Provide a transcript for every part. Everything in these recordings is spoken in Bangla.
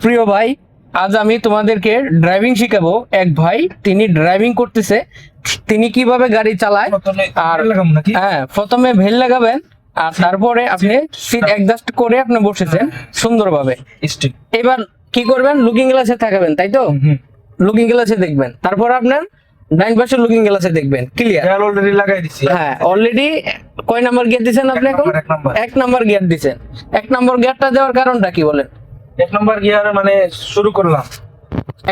প্রিয় ভাই, আজ আমি তোমাদেরকে ড্রাইভিং শিখাবো। এক ভাই তিনি ড্রাইভিং করতেছে, তিনি কিভাবে গাড়ি চালায়। আর হ্যাঁ, প্রথমে ভেল লাগাবেন আর তারপরে আপনি সিট অ্যাডজাস্ট করে আপনি বসেছেন সুন্দরভাবে। এবার কি করবেন, লুকিং গ্লাসে তাকাবেন, তাই তো? লুকিং গ্লাসে দেখবেন, তারপর আপনার ডাইন পাশে লুকিং গ্লাসে দেখবেন। ক্লিয়ার? অলরেডি লাগাই দিছি। হ্যাঁ, অলরেডি কয় নাম্বার গিয়ার দিছেন আপনি? এখন এক নাম্বার গিয়ার দিছেন। এক নাম্বার গিয়ারটা দেওয়ার কারণটা কি বলেন? এক নম্বর গিয়ার মানে শুরু করলাম,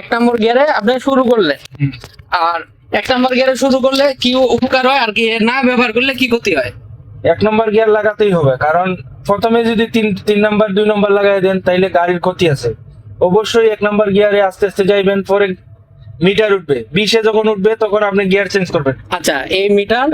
এক নম্বর গিয়ারে আপনি শুরু করলেন। আর এক নম্বর গিয়ারে শুরু করলে কি উপকার হয় আর কি না ব্যবহার করলে কি ক্ষতি হয়? এক নম্বর গিয়ার লাগাতেই হবে, কারণ প্রথমে যদি তিন নাম্বার 2 নম্বর লাগাই দেন তাইলে গাড়ির ক্ষতি আছে। অবশ্যই এক নম্বর গিয়ারে আস্তে আস্তে যাইবেন, পরে মিটার উঠবে 20-এ যখন উঠবে তখন আপনি গিয়ার চেঞ্জ করবেন। আচ্ছা, এই মিটার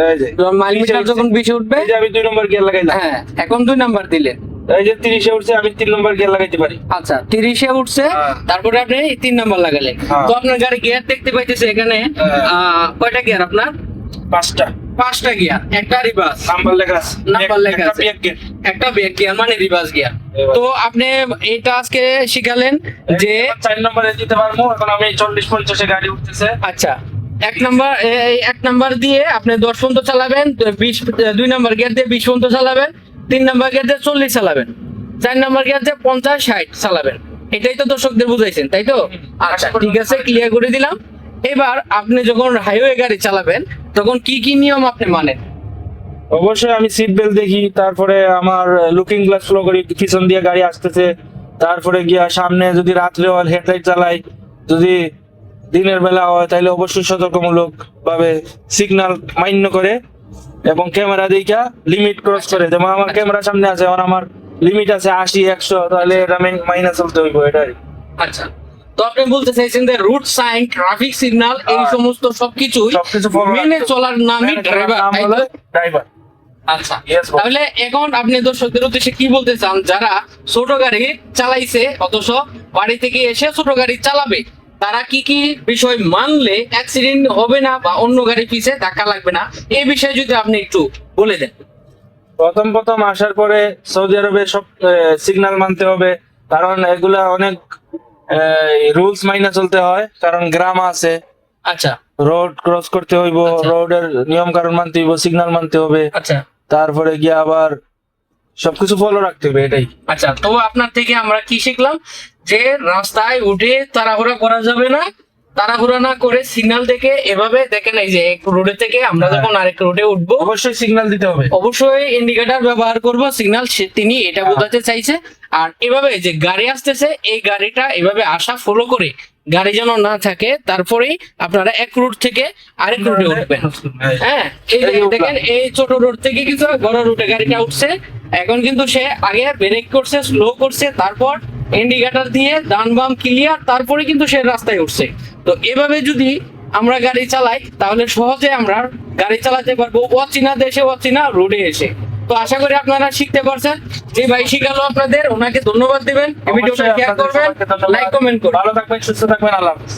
মাইল মিটার যখন 20-এ উঠবে, এই যে আমি 2 নম্বর গিয়ার লাগাইলাম। হ্যাঁ, এখন 2 নাম্বার দিলেন। এই যে 30-এ উঠছে, আমি 3 নম্বর গিয়ার লাগাইতে পারি। আচ্ছা, 30-এ উঠছে, তারপরে আপনি 3 নাম্বার লাগালেন। তো আপনার গাড়ি গিয়ার দেখতে পাইতেছে এখানে কয়টা গিয়ার আপনার? 5টা গিয়ার, একটা রিভার্স নাম্বার লেখা আছে, নাম্বার লেখা আছে, একটা ব্যাক গিয়ার মানে রিভার্স গিয়ার। তো আপনি এটা আজকে শিখালেন যে 4 নম্বরে দিতে পারবো। এখন আমি 40-50-এ গাড়ি উঠতেছে। আচ্ছা, এক নাম্বার দিয়ে আপনি 10 পর্যন্ত চালাবেন, 2 নাম্বার গিয়ার দিয়ে 20 পর্যন্ত চালাবেন, 3 নাম্বার গিয়ার দিয়ে 40 চালাবেন, 4 নাম্বার গিয়ার দিয়ে 50-60 চালাবেন। এটাই তো দর্শকদের বুঝাইছেন, তাই তো? আচ্ছা, ঠিক আছে, ক্লিয়ার করে দিলাম। এবার আপনি যখন হাইওয়ে গাড়ি চালাবেন তখন কি কি নিয়ম আপনি মানেন? অবশ্যই আমি সিট বেল্ট দেখি, তারপরে আমার লুকিং গ্লাস ফলো করি, পিছন দিয়ে গাড়ি আসতেছে, তারপরে গিয়া সামনে যদি রাত্রে হয় হেডলাইট চালাই, যদি দিনের বেলা হয় তাহলে অবশ্যই সতর্কমূলক ভাবে সিগন্যাল মান্য করে এবং ক্যামেরা দেখা লিমিট ক্রস করে। যেমন আমার ক্যামেরা সামনে আছে, এখন আমার লিমিট আছে 80-100, তাহলে এটা মাইনা চলতে হইব, এটাই। আচ্ছা, তো আপনি বলতে চাইছেন যে রুট সাইন, ট্রাফিক সিগন্যাল, এই সমস্ত সবকিছু মেনে চলার নামই ড্রাইভার। আচ্ছা, তাহলে এখন আপনি দর্শকদের উদ্দেশ্যে কি বলতে চান যারা ছোট গাড়ি চালাইছে অথচ বাড়ি থেকে এসে ছোট গাড়ি চালাবে, তারা কি কি বিষয় মানলে অ্যাক্সিডেন্ট হবে না বা অন্য গাড়ি পিছে ধাক্কা লাগবে না, এই বিষয়ে যদি আপনি একটু বলে দেন। প্রথম আসার পরে সৌদি আরবে সব সিগন্যাল মানতে হবে, কারণ এগুলা অনেক রুলস মাইনা চলতে হয়, কারণ গ্রাম আছে। আচ্ছা, রোড ক্রস করতে হইব, রোডের নিয়ম কানুন মানতে হইব, সিগন্যাল মানতে হবে। আচ্ছা, তারপরে গিয়ে আবার সবকিছু ফলো রাখতে হবে, এটাই। আচ্ছা, তো আপনার থেকে আমরা কি শিখলাম যে রাস্তায় উঠে তাড়াহুড়া করা যাবে না, তাড়াহুড়া না করে সিগন্যাল দেখে এভাবে দেখেন, এই যে এক রোডে থেকে আমরা যখন আরেক রোডে উঠবো অবশ্যই সিগন্যাল দিতে হবে, অবশ্যই ইন্ডিকেটর ব্যবহার করব, সিগন্যাল তিনি এটা বোঝাতে চাইছে। আর এভাবে যে গাড়ি আসতেছে এই গাড়িটা এভাবে আসা ফলো করে গাড়ি যেন না থাকে, তারপরেই আপনারা এক রুট থেকে আরেক রুটে উঠবেন। হ্যাঁ, এই যে দেখেন এই ছোট রোড থেকে কিন্তু বড় রুটে গাড়িটা উঠছে, এখন কিন্তু সে আগে ব্রেক করছে, স্লো করছে, তারপর ইন্ডিকেটর দিয়ে ডান বাম ক্লিয়ার, তারপরে কিন্তু সে রাস্তায় উঠছে। তো এভাবে যদি আমরা গাড়ি চালাই তাহলে সহজে আমরা গাড়ি চালাতে পারবো অচেনা দেশে অচেনা রোডে এসে। তো আশা করি আপনারা শিখতে পারছেন। যে ভাই শিখালো আপনাদের, ওনাকে ধন্যবাদ দিবেন, ভিডিওটা শেয়ার করবেন, লাইক কমেন্ট করবেন। ভালো থাকবেন, সুস্থ থাকবেন, আল্লাহ হাফেজ।